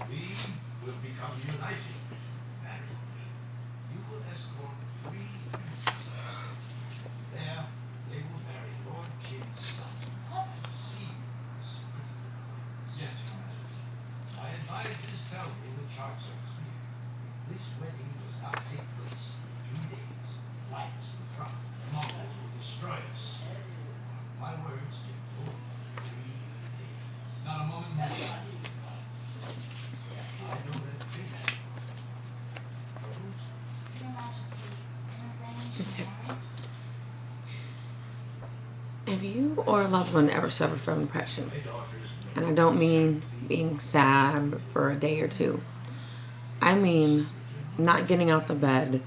We will become united. Marriage. You will escort 3 there. They will marry Lord King's son. See this pretty girl. Yes, Your Majesty. My advisors tell me the charts are clear. If this wedding does not take place in 2 days, lights will drop, Mongols will destroy us. My words, King Lord. 3 days. Not a moment more. I know that fate. Your Majesty, can arrange marriage? If you or a loved one ever suffer from depression, My daughters and I don't mean being sad for a day or two, I mean not getting out the bed, Your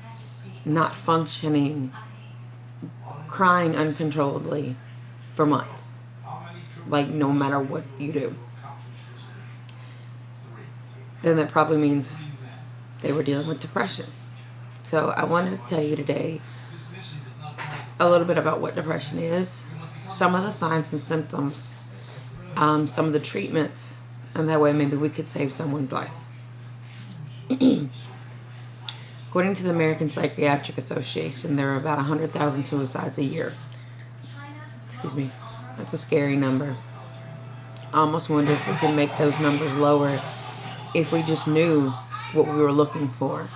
Majesty, not functioning, crying uncontrollably for months, how many troops like no matter what you do, will accomplish this mission? 3. then that probably means 3 men. they were dealing with depression. So I wanted to tell you today This mission does not call a little bit about what depression is, some of the signs and symptoms, some of the treatments, and that way maybe we could save someone's life. According to the American Psychiatric Association, there are about 100,000 suicides a year. Excuse me. That's a scary number. I almost wonder if we can make those numbers lower if we just knew what we were looking for.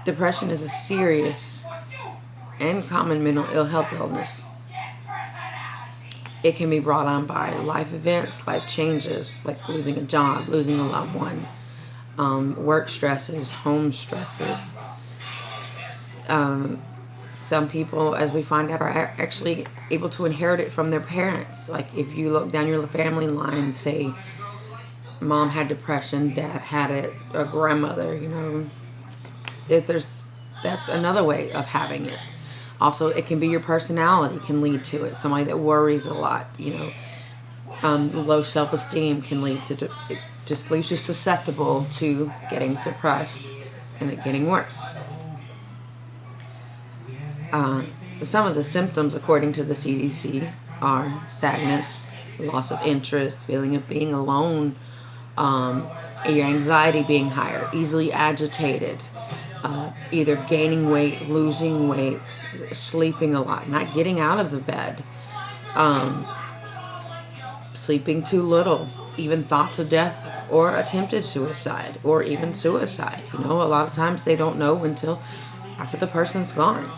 Depression is a serious and common mental health illness. It can be brought on by life events, life changes, like losing a job, losing a loved one, work stresses, home stresses. Some people, as we find out, are actually able to inherit it from their parents. Like if you look down your family line, say mom had depression, dad had it, a grandmother, that's another way of having it. Also, it can be your personality can lead to it. Somebody that worries a lot, low self-esteem can lead to it. Just leaves you susceptible to getting depressed and it getting worse. Some of the symptoms, according to the CDC, are sadness, loss of interest, feeling of being alone, your anxiety being higher, easily agitated, either gaining weight, losing weight, sleeping a lot, not getting out of the bed, sleeping too little, even thoughts of death or attempted suicide or even suicide. A lot of times they don't know until after the person's gone.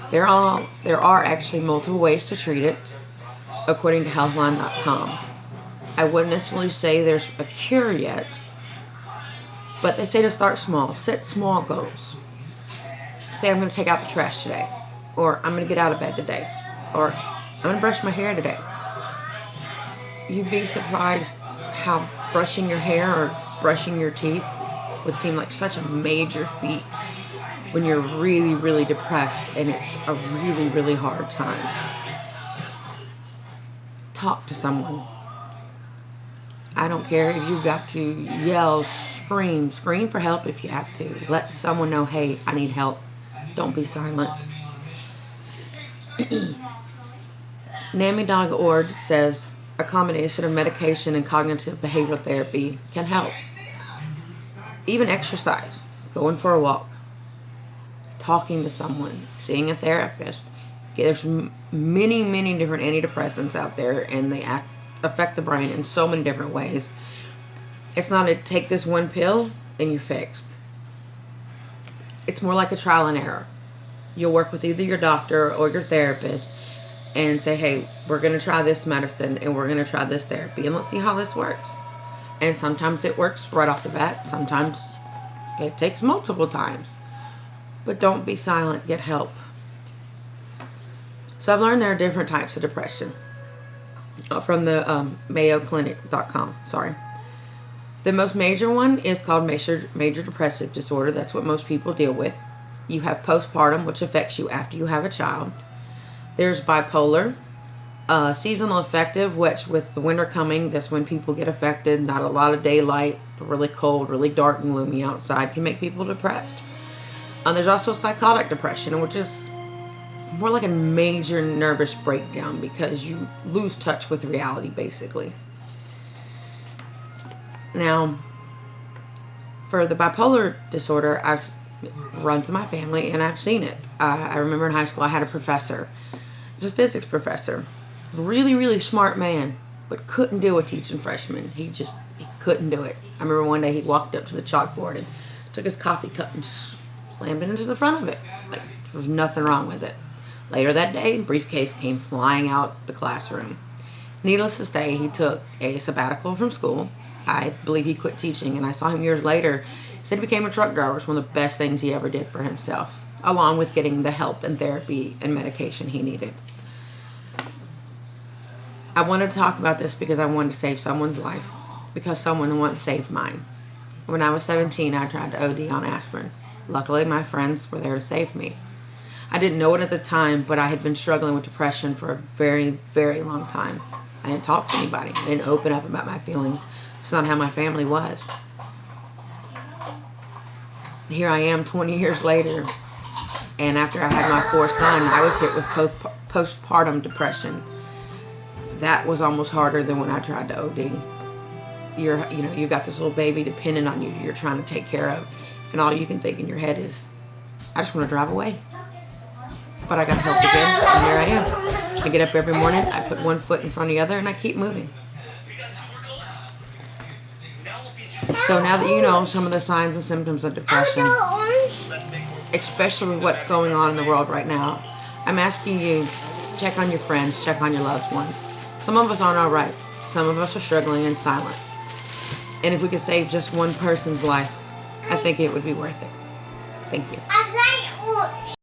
There are actually multiple ways to treat it, according to Healthline.com. I wouldn't necessarily say there's a cure yet, but they say to start small. Set small goals. Say I'm going to take out the trash today, or I'm going to get out of bed today, or I'm going to brush my hair today. You'd be surprised how brushing your hair or brushing your teeth would seem like such a major feat when you're really, really depressed and it's a really, really hard time. Talk to someone. I don't care if you've got to yell, scream for help if you have to. Let someone know, hey, I need help. Don't be silent. NAMI.org says a combination of medication and cognitive behavioral therapy can help. Even exercise, going for a walk, talking to someone, seeing a therapist. There's many, many different antidepressants out there, and they affect the brain in so many different ways. It's not a take this one pill and you're fixed. It's more like a trial and error. You'll work with either your doctor or your therapist and say, hey, we're going to try this medicine and we're going to try this therapy and let's see how this works. And sometimes it works right off the bat. Sometimes it takes multiple times. But don't be silent. Get help. So I've learned there are different types of depression from the MayoClinic.com. Sorry. The most major one is called major depressive disorder. That's what most people deal with. You have postpartum, which affects you after you have a child. There's bipolar, seasonal affective, which with the winter coming, that's when people get affected. Not a lot of daylight, really cold, really dark and gloomy outside can make people depressed. There's also psychotic depression, which is more like a major nervous breakdown because you lose touch with reality, basically. Now, for the bipolar disorder, I've runs in my family and I've seen it. I remember in high school I had a professor. He was a physics professor. Really, really smart man, but couldn't deal with teaching freshmen. He couldn't do it. I remember one day he walked up to the chalkboard and took his coffee cup and just slammed it into the front of it. Like, there was nothing wrong with it. Later that day, a briefcase came flying out the classroom. Needless to say, he took a sabbatical from school. I believe he quit teaching, and I saw him years later. He said he became a truck driver. It was one of the best things he ever did for himself, along with getting the help and therapy and medication he needed. I wanted to talk about this because I wanted to save someone's life, because someone once saved mine. When I was 17, I tried to OD on aspirin. Luckily, my friends were there to save me. I didn't know it at the time, but I had been struggling with depression for a very, very long time. I didn't talk to anybody. I didn't open up about my feelings. It's not how my family was. Here I am 20 years later, and after I had my fourth son, I was hit with postpartum depression. That was almost harder than when I tried to OD. You've got this little baby dependent on you you're trying to take care of, and all you can think in your head is, I just want to drive away. But I got help again, and here I am. I get up every morning, I put one foot in front of the other, and I keep moving. So now that you know some of the signs and symptoms of depression, especially what's going on in the world right now, I'm asking you, check on your friends, check on your loved ones. Some of us aren't all right. Some of us are struggling in silence. And if we could save just one person's life, I think it would be worth it. Thank you.